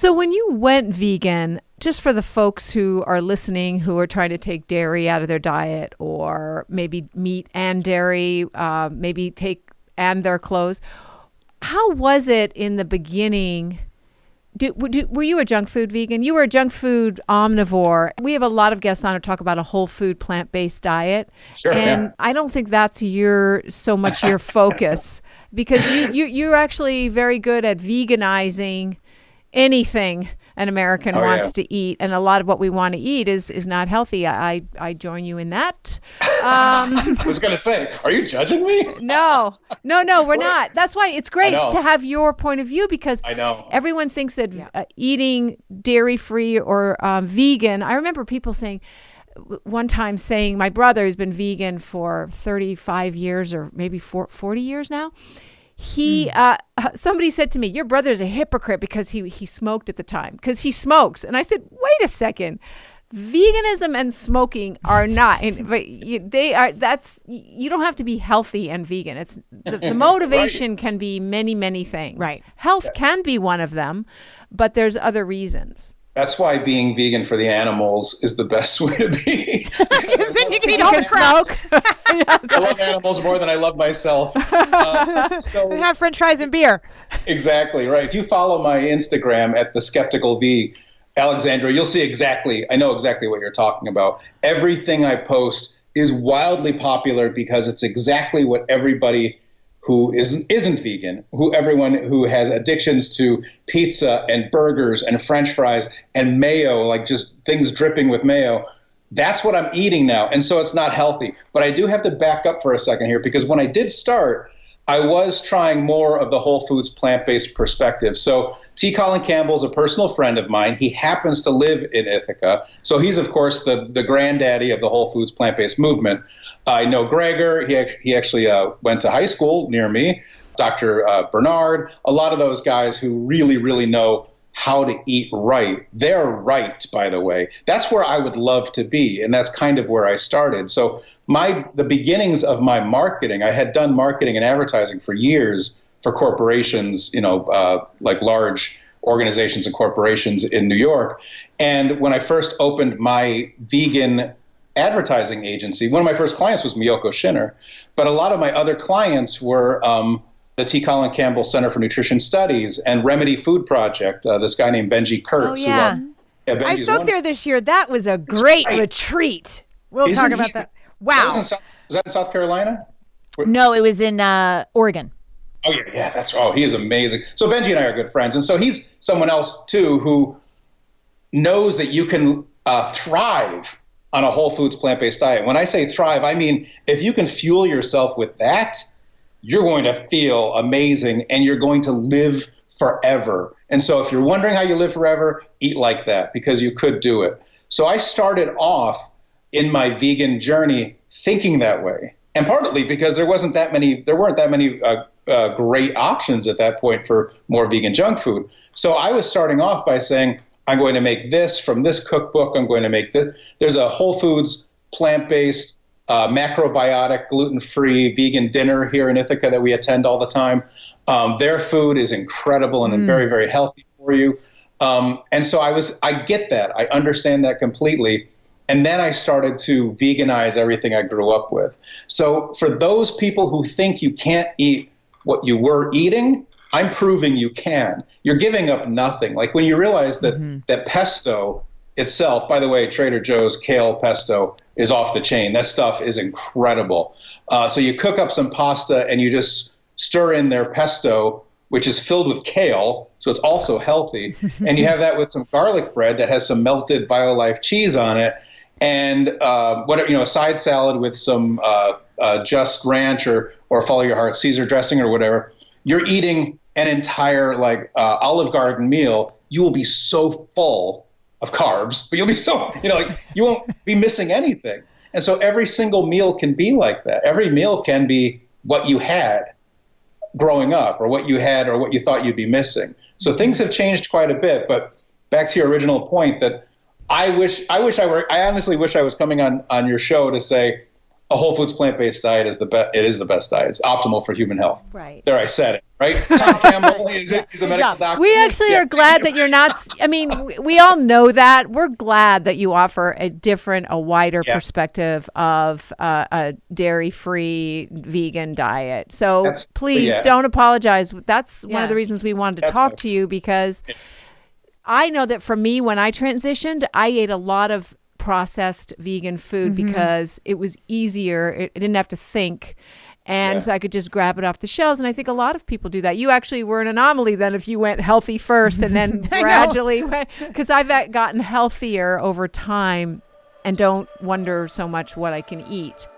So when you went vegan, just for the folks who are listening who are trying to take dairy out of their diet, or maybe meat and dairy, maybe take and their clothes, how was it in the beginning? Were you a junk food vegan? You were a junk food omnivore. We have a lot of guests on to talk about a whole food plant-based diet. Sure, and yeah. I don't think that's so much your focus, because you're actually very good at veganizing anything an American wants to eat, and a lot of what we want to eat is not healthy. I join you in that. I was going to say, are you judging me? No, we're not. That's why it's great to have your point of view, because I know everyone thinks that eating dairy-free or vegan. I remember people saying, one time saying, my brother who's been vegan for 35 years or maybe 40 years now. Somebody said to me, your brother's a hypocrite because he smoked at the time, because he smokes. And I said, wait a second, veganism and smoking are not, but they are. You don't have to be healthy and vegan. It's the motivation can be many, many things. Right. Health can be one of them, but there's other reasons. That's why being vegan for the animals is the best way to be. Then you can eat all the smoke. I love animals more than I love myself. So have French fries and beer. Exactly right. If you follow my Instagram at The Skeptical V, Alexandra, you'll see I know exactly what you're talking about. Everything I post is wildly popular because it's exactly what everybody who isn't vegan, everyone who has addictions to pizza and burgers and French fries and mayo, like just things dripping with mayo, that's what I'm eating now. And so it's not healthy. But I do have to back up for a second here, because when I did start, I was trying more of the whole foods plant-based perspective. So T. Colin Campbell is a personal friend of mine. He happens to live in Ithaca. So he's, of course, the granddaddy of the whole foods plant-based movement. I know Gregor. He actually went to high school near me. Dr. Bernard, a lot of those guys who really, really know how to eat right. They're right, by the way. That's where I would love to be, and that's kind of where I started. So the beginnings of my marketing, I had done marketing and advertising for years for corporations, like large organizations and corporations in New York. And when I first opened my vegan advertising agency, one of my first clients was Miyoko Shinner, but a lot of my other clients were the T. Colin Campbell Center for Nutrition Studies and Remedy Food Project, this guy named Benji Kurtz. Oh, yeah. I spoke there this year. That was a great retreat. We'll talk about that. Wow. Was that in South Carolina? No, it was in Oregon. Oh, yeah, he is amazing. So Benji and I are good friends. And so he's someone else, too, who knows that you can thrive on a whole foods plant-based diet. When I say thrive, I mean, if you can fuel yourself with that, you're going to feel amazing and you're going to live forever. And so if you're wondering how you live forever, eat like that, because you could do it. So I started off in my vegan journey thinking that way. And partly because there weren't that many great options at that point for more vegan junk food. So I was starting off by saying, I'm going to make this from this cookbook. I'm going to make this. There's a Whole Foods plant-based, macrobiotic, gluten-free vegan dinner here in Ithaca that we attend all the time. Their food is incredible and very, very healthy for you. And so I get that. I understand that completely. And then I started to veganize everything I grew up with. So for those people who think you can't eat what you were eating, I'm proving you can. You're giving up nothing. Like when you realize that pesto itself, by the way, Trader Joe's kale pesto is off the chain. That stuff is incredible. So you cook up some pasta and you just stir in their pesto, which is filled with kale, so it's also healthy. And you have that with some garlic bread that has some melted BioLife cheese on it, and a side salad with some Just Ranch or Follow Your Heart Caesar dressing or whatever. You're eating an entire Olive Garden meal. You will be so full of carbs, but you'll be so, you won't be missing anything. And so every single meal can be like that. Every meal can be what you had growing up, or what you had, or what you thought you'd be missing. So things have changed quite a bit. But back to your original point, that I honestly wish I was coming on your show to say a whole foods plant-based diet is the best. It is the best diet. It's optimal for human health. Right. There, I said it. right? Tom Campbell, he's a medical doctor. We actually are glad that you're not. I mean, we all know that. We're glad that you offer a wider perspective of a dairy-free vegan diet. So please don't apologize. That's one of the reasons we wanted to talk to you, because I know that for me, when I transitioned, I ate a lot of processed vegan food because it was easier. I didn't have to think. And so I could just grab it off the shelves. And I think a lot of people do that. You actually were an anomaly then if you went healthy first and then gradually went, because I've gotten healthier over time and don't wonder so much what I can eat.